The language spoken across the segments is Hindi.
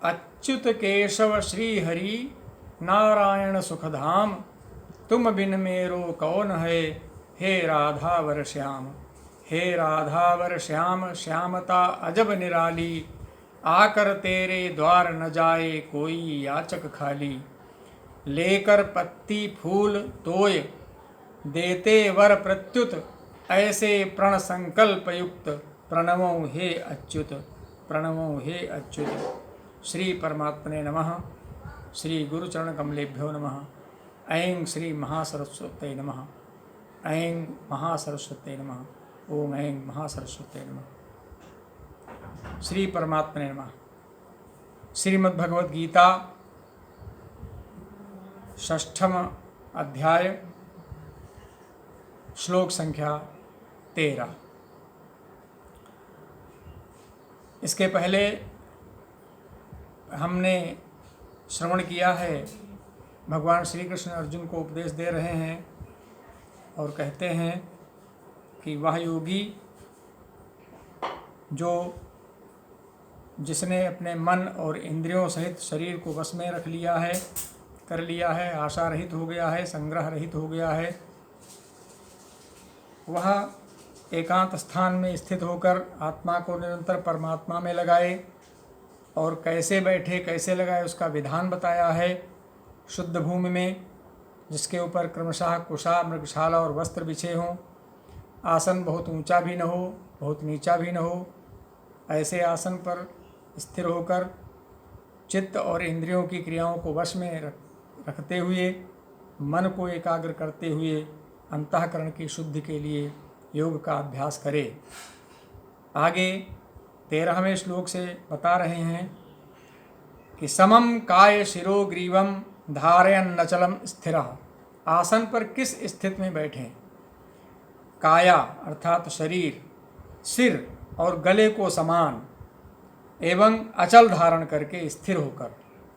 अच्युत केशव श्री हरि नारायण सुखधाम, तुम बिन मेरो कौन है, हे राधावर श्याम। हे राधावर श्याम श्यामता अजब निराली, आकर तेरे द्वार न जाए कोई याचक खाली। लेकर पत्ती फूल तोय देते वर प्रत्युत, ऐसे प्रण संकल्प युक्त प्रणवो हे अच्युत, प्रणवो हे अच्युत। श्री परमात्मने नमः। श्री गुरुचरण कमलेभ्यो नमः। ऐं श्री महासरस्वत्यै नमः। ऐं महासरस्वत्यै नमः। ओम ऐं महासरस्वत्यै नमः। श्री परमात्मने नमः। श्रीमद् भगवद गीता षष्ठम अध्याय श्लोक संख्या 13। इसके पहले हमने श्रवण किया है, भगवान श्री कृष्ण अर्जुन को उपदेश दे रहे हैं और कहते हैं कि वह योगी जिसने अपने मन और इंद्रियों सहित शरीर को वश में रख लिया है, कर लिया है, आशा रहित हो गया है, संग्रह रहित हो गया है, वह एकांत स्थान में स्थित होकर आत्मा को निरंतर परमात्मा में लगाए। और कैसे बैठे कैसे लगाए उसका विधान बताया है। शुद्ध भूमि में, जिसके ऊपर क्रमशः कुशा मृगशाला और वस्त्र बिछे हों, आसन बहुत ऊंचा भी न हो बहुत नीचा भी न हो, ऐसे आसन पर स्थिर होकर चित्त और इंद्रियों की क्रियाओं को वश में रखते हुए, मन को एकाग्र करते हुए अंतःकरण की शुद्धि के लिए योग का अभ्यास करे। आगे 13वें श्लोक से बता रहे हैं कि समम काय शिरो ग्रीवम धारयन् अचलम स्थिरः। आसन पर किस स्थिति में बैठें? काया अर्थात शरीर, सिर और गले को समान एवं अचल धारण करके स्थिर होकर,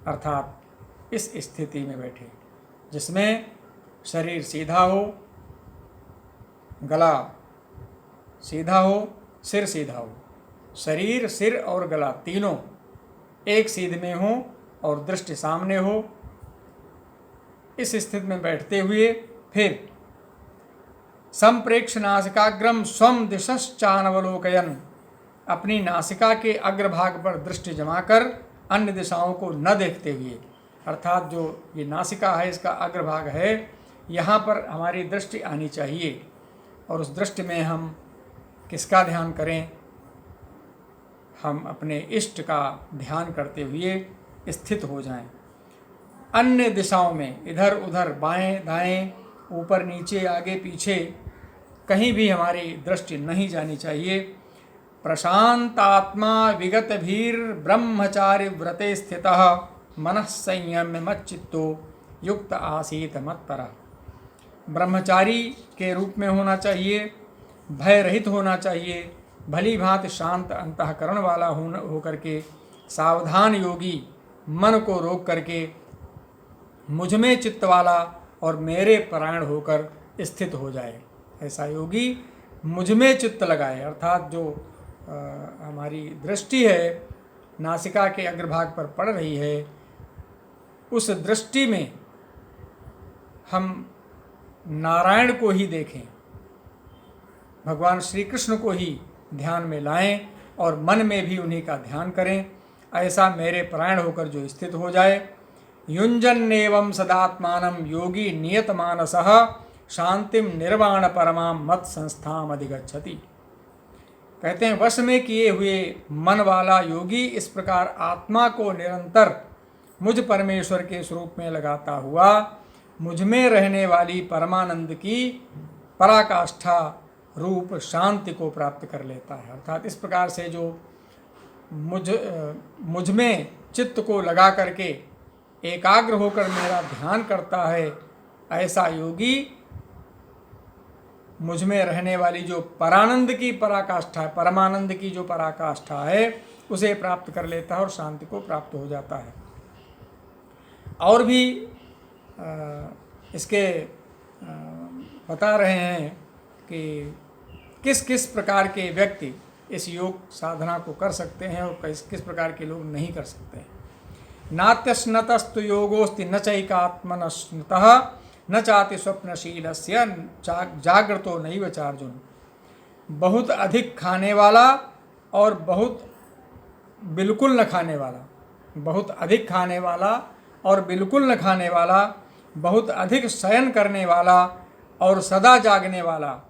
अर्थात इस स्थिति में बैठे जिसमें शरीर सीधा हो, गला सीधा हो, सिर सीधा हो। शरीर, सिर और गला तीनों एक सीध में हो और दृष्टि सामने हो। इस स्थिति में बैठते हुए फिर संप्रेक्ष नासिकाग्रम स्वम दिशश्चानवलोकयन्, अपनी नासिका के अग्रभाग पर दृष्टि जमाकर अन्य दिशाओं को न देखते हुए, अर्थात जो ये नासिका है इसका अग्रभाग है, यहाँ पर हमारी दृष्टि आनी चाहिए और उस दृष्टि में हम किसका ध्यान करें? हम अपने इष्ट का ध्यान करते हुए स्थित हो जाएं। अन्य दिशाओं में इधर उधर, बाएं दाएं, ऊपर नीचे, आगे पीछे कहीं भी हमारी दृष्टि नहीं जानी चाहिए। प्रशांत आत्मा विगत भीर ब्रह्मचारि व्रते स्थितः मनः संयम्य मच्चित्तो युक्त आसीत मत्परः। ब्रह्मचारी के रूप में होना चाहिए, भय रहित होना चाहिए, भली भांति शांत अंतःकरण वाला होकर के सावधान योगी मन को रोक करके मुझ में चित्त वाला और मेरे परायण होकर स्थित हो जाए। ऐसा योगी मुझ में चित्त लगाए, अर्थात जो हमारी दृष्टि है नासिका के अग्रभाग पर पड़ रही है, उस दृष्टि में हम नारायण को ही देखें, भगवान श्री कृष्ण को ही ध्यान में लाएं और मन में भी उन्हीं का ध्यान करें। ऐसा मेरे परायण होकर जो स्थित हो जाए। युञ्जन्नेवं सदात्मानं योगी नियतमानसः शांतिम निर्वाण परमाम मत संस्थाम अधिगच्छति। कहते हैं वश में किए हुए मन वाला योगी इस प्रकार आत्मा को निरंतर मुझ परमेश्वर के स्वरूप में लगाता हुआ मुझ में रहने वाली परमानंद की पराकाष्ठा रूप शांति को प्राप्त कर लेता है। अर्थात इस प्रकार से जो मुझ में चित्त को लगा करके एकाग्र होकर मेरा ध्यान करता है, ऐसा योगी मुझ में रहने वाली जो परानंद की पराकाष्ठा है, परमानंद की जो पराकाष्ठा है, उसे प्राप्त कर लेता है और शांति को प्राप्त हो जाता है। और भी इसके बता रहे हैं कि किस किस प्रकार के व्यक्ति इस योग साधना को कर सकते हैं और किस किस प्रकार के लोग नहीं कर सकते हैं। नात्यस्नतस्तु योगोस्ति न चैकात्मनस्नुतः न चाति स्वप्नशीलस्य जागृतो नैव चार्जुन। बहुत अधिक खाने वाला और बहुत बिल्कुल न खाने वाला, बहुत अधिक खाने वाला और बिल्कुल न खाने वाला, बहुत अधिक शयन करने वाला और सदा जागने वाला,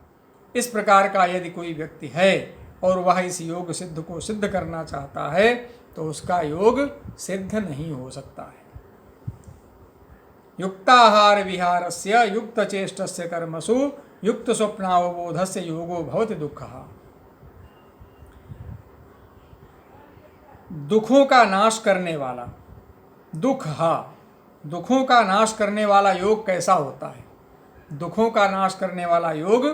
इस प्रकार का यदि कोई व्यक्ति है और वह इस योग सिद्ध को सिद्ध करना चाहता है तो उसका योग सिद्ध नहीं हो सकता है। युक्ताहार विहारस्य युक्त चेष्टस्य कर्मसु युक्त स्वप्नावबोधस्य योगो भवति दुःखः। दुखों का नाश करने वाला, दुखों का नाश करने वाला योग कैसा होता है? दुखों का नाश करने वाला योग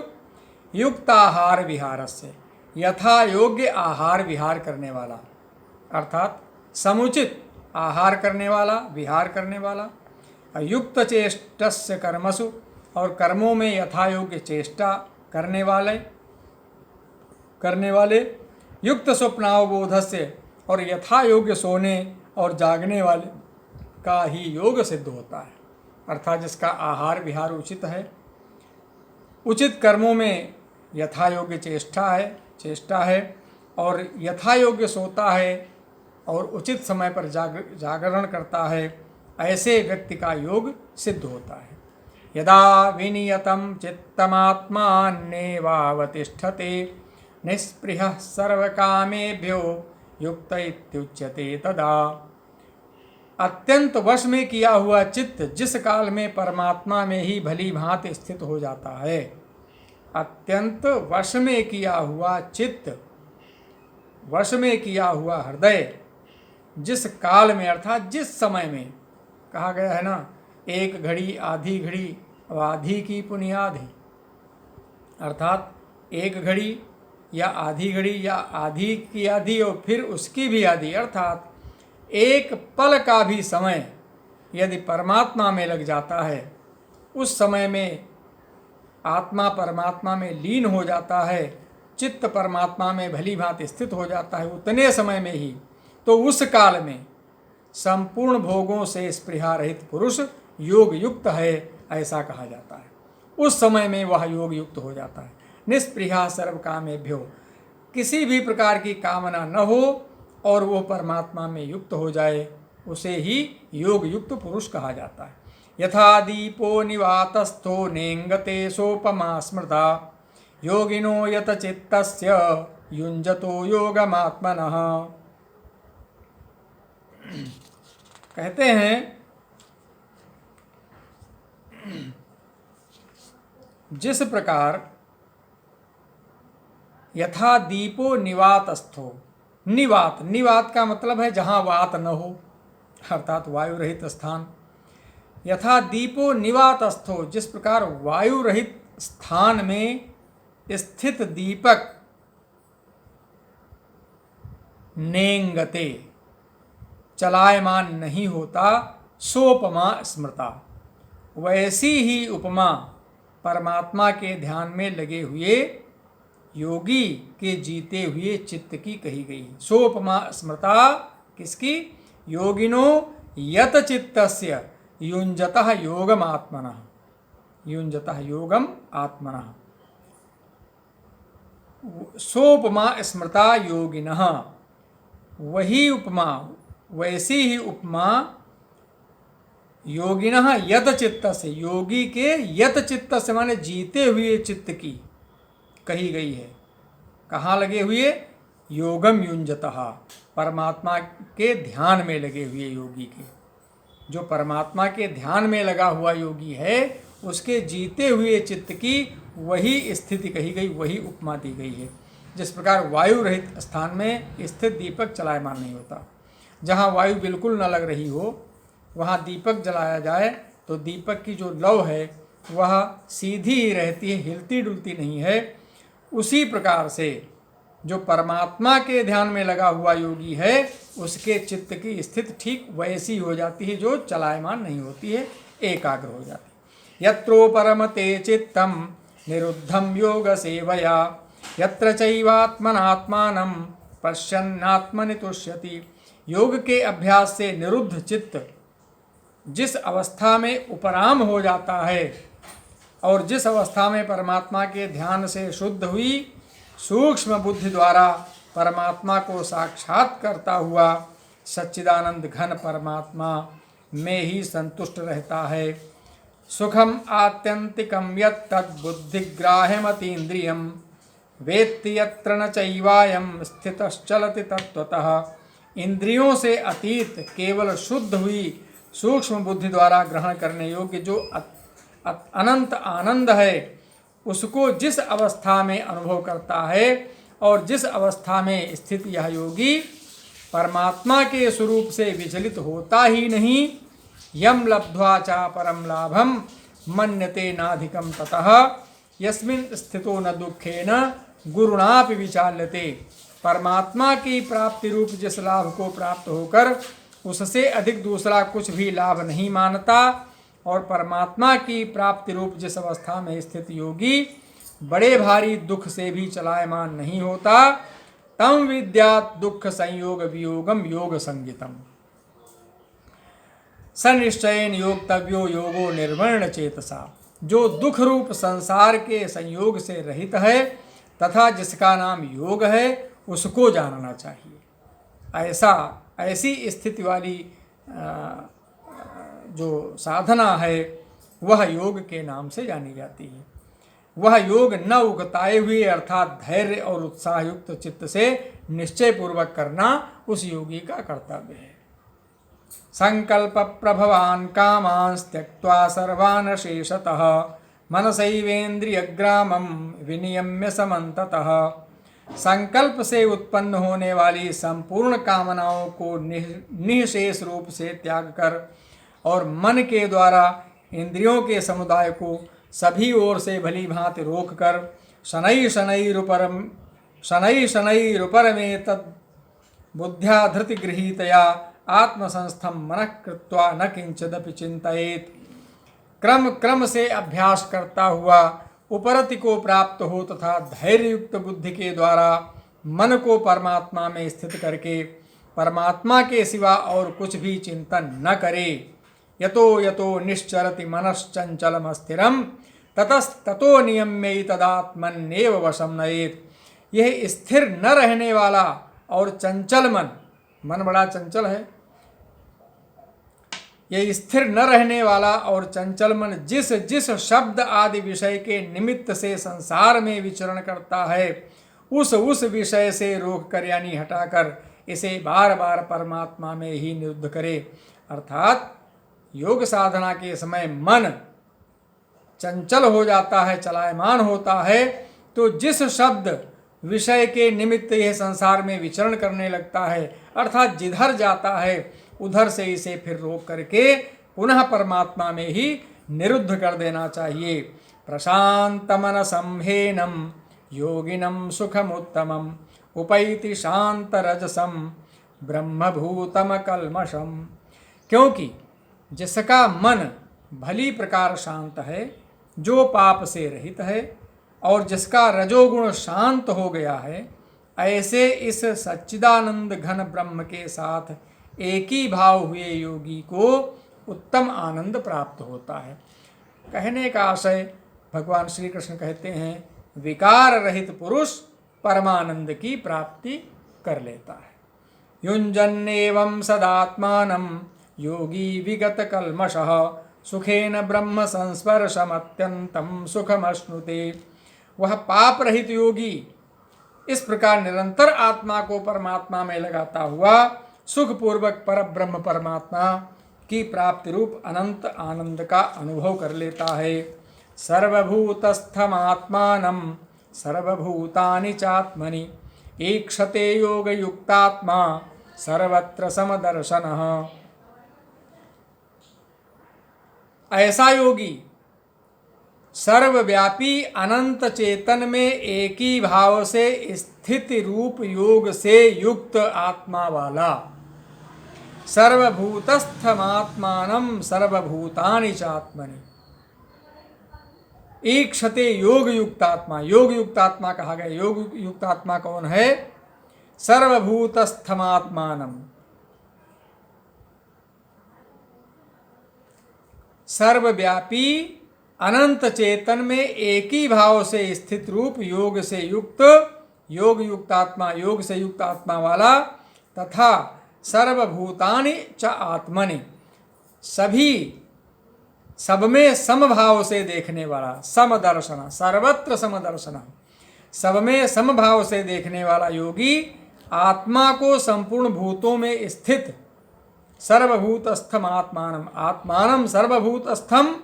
युक्ताहार विहारस्य, यथा योग्य आहार विहार करने वाला, अर्थात समुचित आहार करने वाला, विहार करने वाला। युक्त चेष्टस्य कर्मसु, और कर्मों में यथा योग्य चेष्टा करने वाले। युक्त स्वप्नावबोधस्य, और यथा योग्य सोने और जागने वाले का ही योग सिद्ध होता है, अर्थात जिसका आहार विहार उचित है, उचित कर्मों में यथा योग्य चेष्टा है और यथा योग्य सोता है और उचित समय पर जागरण करता है, ऐसे व्यक्ति का योग सिद्ध होता है। यदा विनियतं चित्तमात्मान्नेवावतिष्ठते निःस्पृहः सर्वकामेभ्यो युक्त इत्युच्यते तदा। अत्यंत वश में किया हुआ चित्त जिस काल में परमात्मा में ही भली भांति स्थित हो जाता है, अत्यंत वश में किया हुआ चित्त, वश में किया हुआ हृदय जिस काल में, अर्थात जिस समय में, कहा गया है ना, एक घड़ी आधी घड़ी और आधी की पुनियाधी, अर्थात एक घड़ी या आधी घड़ी या आधी की आधी और फिर उसकी भी आधी, अर्थात एक पल का भी समय यदि परमात्मा में लग जाता है, उस समय में आत्मा परमात्मा में लीन हो जाता है, चित्त परमात्मा में भली भांति स्थित हो जाता है, उतने समय में ही, तो उस काल में संपूर्ण भोगों से स्पृहा रहित पुरुष योग युक्त है, ऐसा कहा जाता है। उस समय में वह योग युक्त हो जाता है। निस्पृहा सर्व कामेभ्यो, किसी भी प्रकार की कामना न हो और वो परमात्मा में युक्त हो जाए, उसे ही योग युक्त पुरुष कहा जाता है। यथा दीपो निवातस्थो नेंगते सोपमा स्मृता योगिनो यत चित्तस्य युञ्जतो योगमात्मनः। कहते हैं जिस प्रकार यथा दीपो निवातस्थो, निवात का मतलब है जहाँ वात न हो, अर्थात वायु रहित स्थान। यथा दीपो निवातस्थो, जिस प्रकार वायु रहित स्थान में स्थित दीपक नेंगते चलायमान नहीं होता, सोपमा स्मृता, वैसी ही उपमा परमात्मा के ध्यान में लगे हुए योगी के जीते हुए चित्त की कही गई। सोपमा स्मृता किसकी? योगिनो यत चित्तस्य युञ्जतः योगम आत्मनः, युञ्जतः योगम आत्मनः। सोपमा स्मृता योगिनः, वही उपमा, वैसी ही उपमा योगिनः यत चित्त से, योगी के यत चित्त से माने जीते हुए चित्त की कही गई है। कहाँ लगे हुए? योगम युञ्जतः, परमात्मा के ध्यान में लगे हुए योगी के। जो परमात्मा के ध्यान में लगा हुआ योगी है, उसके जीते हुए चित्त की वही स्थिति कही गई, वही उपमा दी गई है। जिस प्रकार वायु रहित स्थान में स्थित दीपक चलायमान नहीं होता, जहाँ वायु बिल्कुल न लग रही हो वहाँ दीपक जलाया जाए तो दीपक की जो लौ है वह सीधी ही रहती है, हिलती डुलती नहीं है। उसी प्रकार से जो परमात्मा के ध्यान में लगा हुआ योगी है, उसके चित्त की स्थिति ठीक वैसी हो जाती है जो चलायमान नहीं होती है, एकाग्र हो जाती है। यत्रो परमते चित्तम निरुद्धम योग सेवया यत्र चैवात्मनात्मानं पश्यन्नात्मनि तुष्यति। योग के अभ्यास से निरुद्ध चित्त जिस अवस्था में उपराम हो जाता है और जिस अवस्था में परमात्मा के ध्यान से शुद्ध हुई सूक्ष्म बुद्धि द्वारा परमात्मा को साक्षात करता हुआ सच्चिदानंद घन परमात्मा में ही संतुष्ट रहता है। सुखम आत्यंतिकम यत्तद्बुद्धिग्राह्यमतीन्द्रियं वेत्ति यत्र न चैवायं स्थितश्चलति तत्त्वतः। इंद्रियों से अतीत केवल शुद्ध हुई सूक्ष्म बुद्धि द्वारा ग्रहण करने योग्य जो अनंत आनंद है, उसको जिस अवस्था में अनुभव करता है और जिस अवस्था में स्थित यह योगी परमात्मा के स्वरूप से विचलित होता ही नहीं, यम लब्ध्वा चा परम लाभम मन्यते नाधिकम ततः यस्मिन् स्थितो न दुखेन गुरुणापि विचाल्यते। परमात्मा की प्राप्ति रूप जिस लाभ को प्राप्त होकर उससे अधिक दूसरा कुछ भी लाभ नहीं मानता और परमात्मा की प्राप्ति रूप जिस अवस्था में स्थित योगी बड़े भारी दुख से भी चलायमान नहीं होता, तम विद्यात् दुख संयोग वियोगम योग संगितम। सनिश्चयेन योक्तव्यो योगो निर्वर्ण चेतसा। जो दुख रूप संसार के संयोग से रहित है तथा जिसका नाम योग है उसको जानना चाहिए। ऐसी स्थिति वाली जो साधना है वह योग के नाम से जानी जाती है। वह योग न उगताए हुए अर्थात धैर्य और उत्साह युक्त चित्त से निश्चय पूर्वक करना उस योगी का कर्तव्य है। संकल्प प्रभवान कामांस त्यक्त्वा सर्वान् शेषतः मनसैवेन्द्रियग्रामं विनियम्य समन्ततः। संकल्प से उत्पन्न होने वाली संपूर्ण कामनाओं को निःशेष रूप से त्याग कर और मन के द्वारा इंद्रियों के समुदाय को सभी ओर से भली भांति रोक कर शनै शनैरुपरमेतद् बुद्ध्या धृति गृहीतया आत्मसंस्थम मनः कृत्वा न किंचिदपि चिंतयेत्। क्रम क्रम से अभ्यास करता हुआ उपरति को प्राप्त हो तथा धैर्य युक्त बुद्धि के द्वारा मन को परमात्मा में स्थित करके परमात्मा के सिवा और कुछ भी चिंतन न करे। यतो यतो निश्चरति मनश्चंचलम स्थिरम ततस्ततो नियम्यै तदात्मन्येव वशम नयेत्। यह स्थिर न रहने वाला और चंचल मन बड़ा चंचल है, यह स्थिर न रहने वाला और चंचल मन जिस जिस शब्द आदि विषय के निमित्त से संसार में विचरण करता है उस विषय से रोक कर यानी हटाकर इसे बार बार परमात्मा में ही निरुद्ध करे। अर्थात योग साधना के समय मन चंचल हो जाता है, चलायमान होता है, तो जिस शब्द विषय के निमित्त यह संसार में विचरण करने लगता है अर्थात जिधर जाता है उधर से इसे फिर रोक करके पुनः परमात्मा में ही निरुद्ध कर देना चाहिए। प्रशांत मन संहेनम योगिनम सुखमुत्तमम उपैति शांत रजसम ब्रह्मभूतम कल्मषम। क्योंकि जिसका मन भली प्रकार शांत है, जो पाप से रहित है और जिसका रजोगुण शांत हो गया है, ऐसे इस सच्चिदानंद घन ब्रह्म के साथ एक ही भाव हुए योगी को उत्तम आनंद प्राप्त होता है। कहने का आशय भगवान श्री कृष्ण कहते हैं, विकार रहित पुरुष परमानंद की प्राप्ति कर लेता है। युञ्जन्नेवं सदात्मानं योगी विगत कल्मषः सुखेन ब्रह्म संस्पर्शमत्यन्तं सुखमश्नुते। वह पाप रहित योगी इस प्रकार निरंतर आत्मा को परमात्मा में लगाता हुआ सुखपूर्वक पर ब्रह्म परमात्मा की प्राप्ति रूप अनंत आनंद का अनुभव कर लेता है। सर्वभूतस्थमात्मानं सर्वभूतानि चात्मनि ईक्षते योग युक्तात्मा सर्वत्र समदर्शनः। ऐसा योगी सर्वव्यापी अनंत चेतन में एक ही भाव से स्थिति रूप योग से युक्त आत्मा वाला, सर्वभूतस्थमात्मानं सर्वभूतानि चात्मनि ईक्षते योग युक्तात्मा। योग युक्तात्मा कहा गया। योग युक्तात्मा कौन है? सर्वभूतस्थमात्मानम्। सर्वव्यापी अनंत चेतन में एक ही भाव से स्थित रूप योग से युक्त, योग युक्त आत्मा, योग से युक्त आत्मा वाला, तथा सर्वभूतानि च आत्मनि, सभी सब में समभाव से देखने वाला, समदर्शन, सर्वत्र समदर्शन, सब में समभाव से देखने वाला योगी आत्मा को संपूर्ण भूतों में स्थित, सर्वभूतस्थम आत्मानम, आत्मानम सर्वभूतस्थम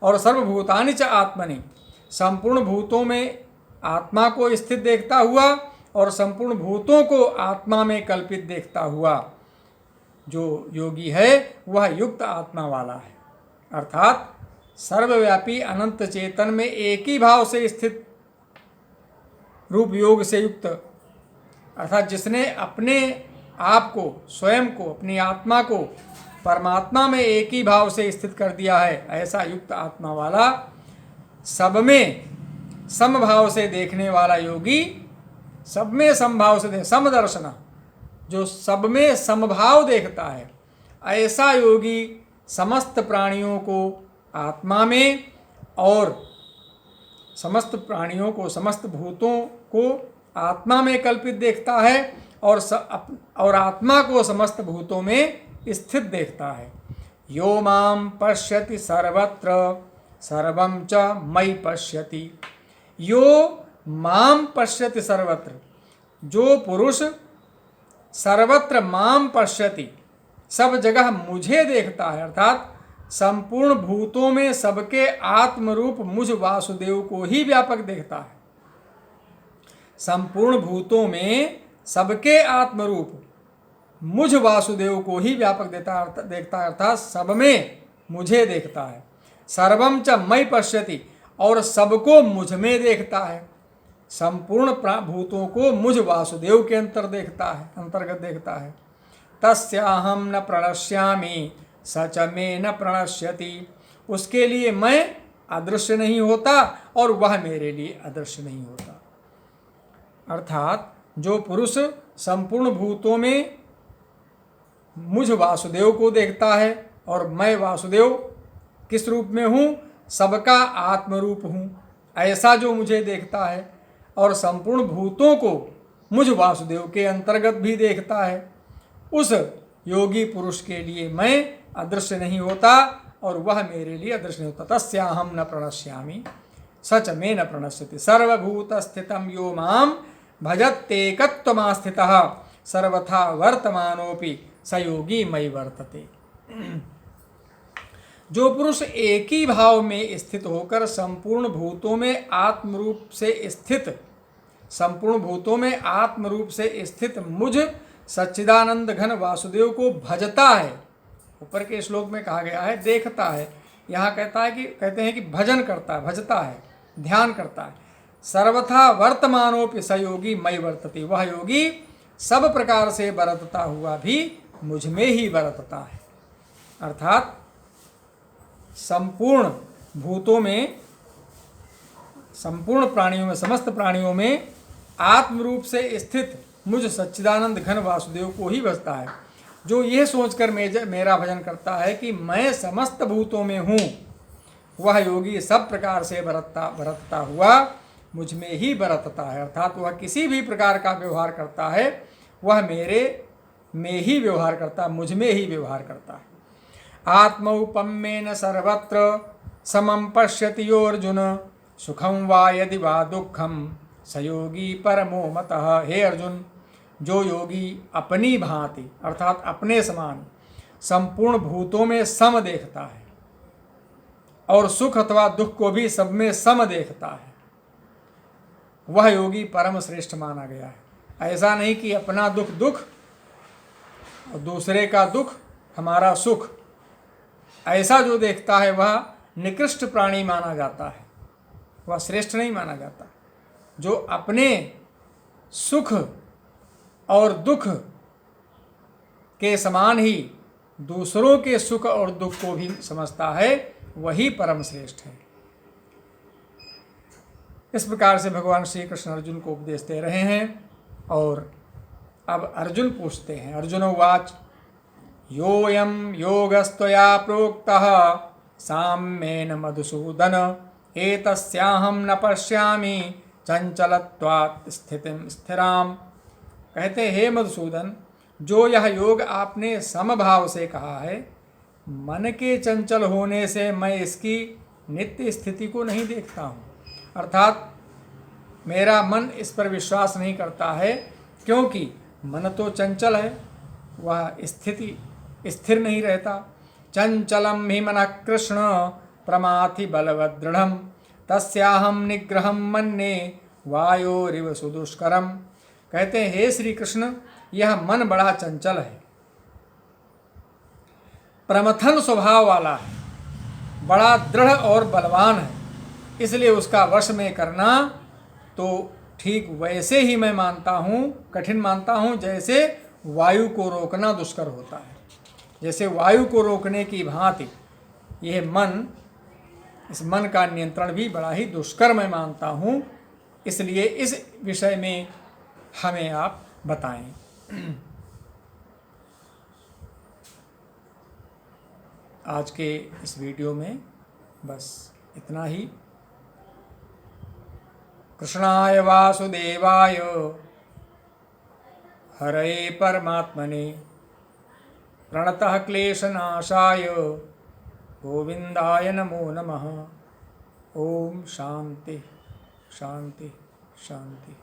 और सर्वभूतानि च आत्मनि, संपूर्ण भूतों में आत्मा को स्थित देखता हुआ और संपूर्ण भूतों को आत्मा में कल्पित देखता हुआ जो योगी है वह युक्त आत्मा वाला है। अर्थात सर्वव्यापी अनंत चेतन में एक ही भाव से स्थित रूप योग से युक्त, अर्थात जिसने अपने आप को, स्वयं को, अपनी आत्मा को परमात्मा में एक ही भाव से स्थित कर दिया है, ऐसा युक्त आत्मा वाला, सब में समभाव से देखने वाला योगी, सब में समभाव से समदर्शन, जो सब में समभाव देखता है, ऐसा योगी समस्त प्राणियों को आत्मा में और समस्त प्राणियों को, समस्त भूतों को आत्मा में कल्पित देखता है और आत्मा को समस्त भूतों में स्थित देखता है। यो माम पश्यति सर्वत्र सर्वं च मयि पश्यति। यो माम पश्यति सर्वत्र, जो पुरुष सर्वत्र माम पश्यति, सब जगह मुझे देखता है, अर्थात संपूर्ण भूतों में सबके आत्मरूप मुझ वासुदेव को ही व्यापक देखता है। संपूर्ण भूतों में सबके आत्मरूप मुझ वासुदेव को ही व्यापक देखता है, अर्थात सब में मुझे देखता है। सर्वम च मयि पश्यति, और सबको मुझ में देखता है, संपूर्ण भूतों को मुझ वासुदेव के अंतर्गत देखता है। तस्याहम न प्रणश्यामि सच में न प्रणश्यति, उसके लिए मैं अदृश्य नहीं होता और वह मेरे लिए अदृश्य नहीं होता। अर्थात जो पुरुष संपूर्ण भूतों में मुझ वासुदेव को देखता है, और मैं वासुदेव किस रूप में हूँ, सबका आत्मरूप हूँ, ऐसा जो मुझे देखता है और संपूर्ण भूतों को मुझ वासुदेव के अंतर्गत भी देखता है, उस योगी पुरुष के लिए मैं अदृश्य नहीं होता और वह मेरे लिए अदृश्य नहीं होता। तस्याहम न प्रणश्यामि सच में न प्रणश्यति। सर्वभूत स्थितम यो माम भजत्येकत्वमास्थितः सर्वथा वर्तमानोपि स योगी मयि वर्तते। जो पुरुष एक ही भाव में स्थित होकर संपूर्ण भूतों में आत्मरूप से स्थित, संपूर्ण भूतों में आत्मरूप से स्थित मुझ सच्चिदानंद घन वासुदेव को भजता है। ऊपर के श्लोक में कहा गया है देखता है, यहाँ कहते हैं कि भजन करता है, भजता है, ध्यान करता है। सर्वथा वर्तमानोपि स योगी मयि वर्तते, वह योगी सब प्रकार से बरतता हुआ भी मुझ में ही बरतता है। अर्थात संपूर्ण भूतों में, संपूर्ण प्राणियों में, समस्त प्राणियों में आत्मरूप से स्थित मुझ सच्चिदानंद घन वासुदेव को ही भजता है। जो यह सोचकर मेरा भजन करता है कि मैं समस्त भूतों में हूँ, वह योगी सब प्रकार से बरतता हुआ मुझ में ही बरतता है। अर्थात वह किसी भी प्रकार का व्यवहार करता है वह मेरे में ही व्यवहार करता है, मुझ में ही व्यवहार करता है। आत्मौपम्येन सर्वत्र समं पश्यति यो अर्जुन, सुखम वा यदि वा दुखम स योगी परमो मतः। हे अर्जुन, जो योगी अपनी भांति अर्थात अपने समान संपूर्ण भूतों में सम देखता है और सुख अथवा दुख को भी सब में सम देखता है, वह योगी परम श्रेष्ठ माना गया है। ऐसा नहीं कि अपना दुख दुख और दूसरे का दुख हमारा सुख, ऐसा जो देखता है वह निकृष्ट प्राणी माना जाता है, वह श्रेष्ठ नहीं माना जाता। जो अपने सुख और दुख के समान ही दूसरों के सुख और दुख को भी समझता है, वही परम श्रेष्ठ है। इस प्रकार से भगवान श्री कृष्ण अर्जुन को उपदेश दे रहे हैं और अब अर्जुन पूछते हैं, अर्जुन उवाच योऽयं योगस्त्वया प्रोक्तः साम्येन मधुसूदन एतस्याहं न पश्यामि चंचलत्वात् स्थितिं स्थिराम। कहते हे मधुसूदन, जो यह योग आपने समभाव से कहा है, मन के चंचल होने से मैं इसकी नित्य स्थिति को नहीं देखता हूँ। अर्थात मेरा मन इस पर विश्वास नहीं करता है, क्योंकि मन तो चंचल है, वह स्थिर नहीं रहता। चंचलम ही मन कृष्ण प्रमाथि बलवदृढ़ तस्याहम निग्रहम मन्ये वायोरिव सुदुष्करम। कहते हैं हे श्री कृष्ण, यह मन बड़ा चंचल है, प्रमथन स्वभाव वाला है, बड़ा दृढ़ और बलवान है, इसलिए उसका वश में करना तो ठीक वैसे ही मैं मानता हूँ, कठिन मानता हूँ, जैसे वायु को रोकना दुष्कर होता है। जैसे वायु को रोकने की भांति यह मन, इस मन का नियंत्रण भी बड़ा ही दुष्कर मैं मानता हूँ। इसलिए इस विषय में हमें आप बताएं। आज के इस वीडियो में बस इतना ही। कृष्णाय वासुदेवाय हरये परमात्मने प्रणतः क्लेशनाशाय गोविंदाय नमो नमः। ओम शांति शांति शांति।